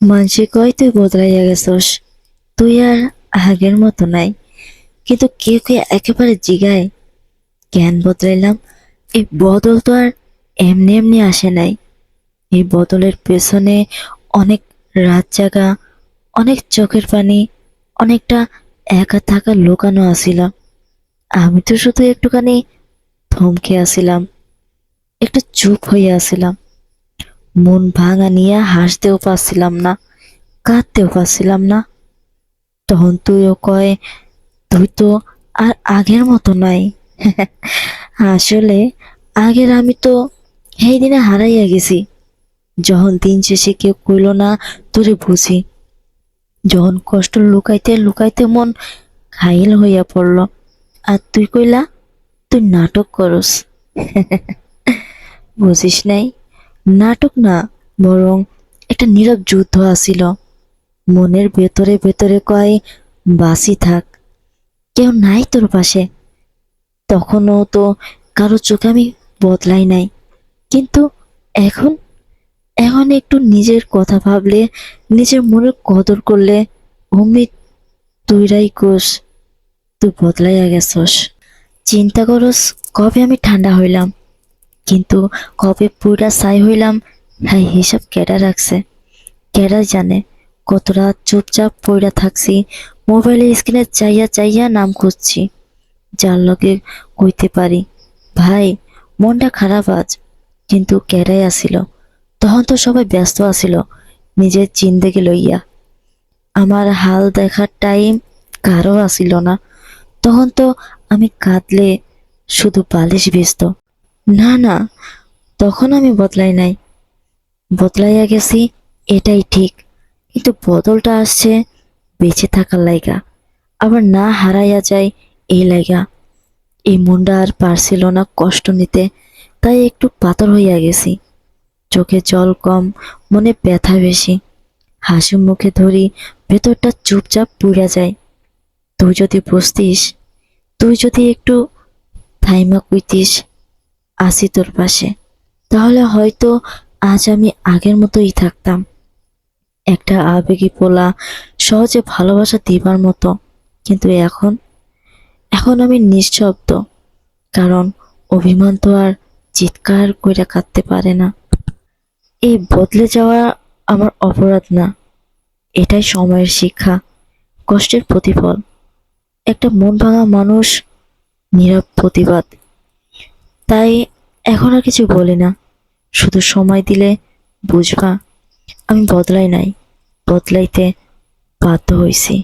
মানসি কয় তুই বদলাইয়া গেছস, তুই আর আগের মতো নাই। কিন্তু কেউ কেউ একেবারে জিগায় কেন বদলাইলাম। এই বদল তো আর এমনি এমনি আসে নাই। এই বদলের পেছনে অনেক রাত জাগা, অনেক চোখের পানি, অনেকটা একা থাকা লুকানো আসিল। আমি তো শুধু একটুখানি থমকে আসিলাম, একটু চুপ হইয়া আসিলাম। মন ভাঙা নিয়ে হাসতেও পারছিলাম না, কাঁদতেও পারছিলাম না। তখন তুইও কয় তুই তো আর আগের মতো নাই। আসলে আগের আমি তো সেই দিনে হারাইয়া গেছি, যখন দিন শেষে কেউ কইল না তোরে বুঝি, যখন কষ্ট লুকাইতে লুকাইতে মন ঘাইল হইয়া পড়ল। আর তুই কইলা তুই নাটক করস। বুঝিস নাই, নাটক না, বরং একটা নীরব যুদ্ধ আসিল। মনের ভেতরে ভেতরে কয় বাসি থাক, কেউ নাই তোর পাশে। তখনও তো কারো চোখে আমি বদলাই নাই, কিন্তু এখন এখন একটু নিজের কথা ভাবলে, নিজের মনের কদর করলে অমনি তুইরাই কোষ তুই বদলাইয়া গেছস। চিন্তা করস কবে আমি ঠান্ডা হইলাম, কিন্তু কবে পুরা ছাই হইলাম, হ্যাঁ হিসাব কেডা রাখছে? কেডা জানে কত রাত চুপচাপ পইরা থাকছি, মোবাইলের স্ক্রিনে চাইয়া চাইয়া নাম খুঁজছি, যার লগে কইতে পারি ভাই মনটা খারাপ আজ। কিন্তু কেডাই আসিল? তখন তো সবাই ব্যস্ত আছিল নিজের জিন্দেগি লইয়া। আমার হাল দেখার টাইম কারো আসিল না। তখন তো আমি কাঁদলে শুধু বালিশ ভিজত। না না, তখন আমি বদলাই নাই, বদলাইয়া গেছি এটাই ঠিক। কিন্তু বদলটা আসছে বেঁচে থাকার লাইগা, আবার না হারাইয়া যায় এই লাইগা। এই মনটা আর পারছিল না কষ্ট নিতে, তাই একটু পাতর হইয়া গেছি। চোখে জল কম, মনে ব্যথা বেশি। হাসি মুখে ধরি, ভেতরটা চুপচাপ পুড়ে যায়। তুই যদি বুঝতিস, তুই যদি একটু থাইমা কইতিস আসি তোর পাশে, তাহলে হয়তো আজ আমি আগের মতোই থাকতাম। একটা আবেগী পোলা, সহজে ভালোবাসা দিবার মতো। কিন্তু এখন এখন আমি নিঃশব্দ, কারণ অভিমান তো আর চিৎকার কইরা কাঁদতে পারে না। এই বদলে যাওয়া আমার অপরাধ না, এটাই সময়ের শিক্ষা, কষ্টের প্রতিফল। একটা মন ভাঙা মানুষ, নীরব প্রতিবাদ। তাই এখন আর কিছু বলি না, শুধু সময় দিলে বুঝবা আমি বদলাই নাই, বদলাইতে বাধ্য হইছি।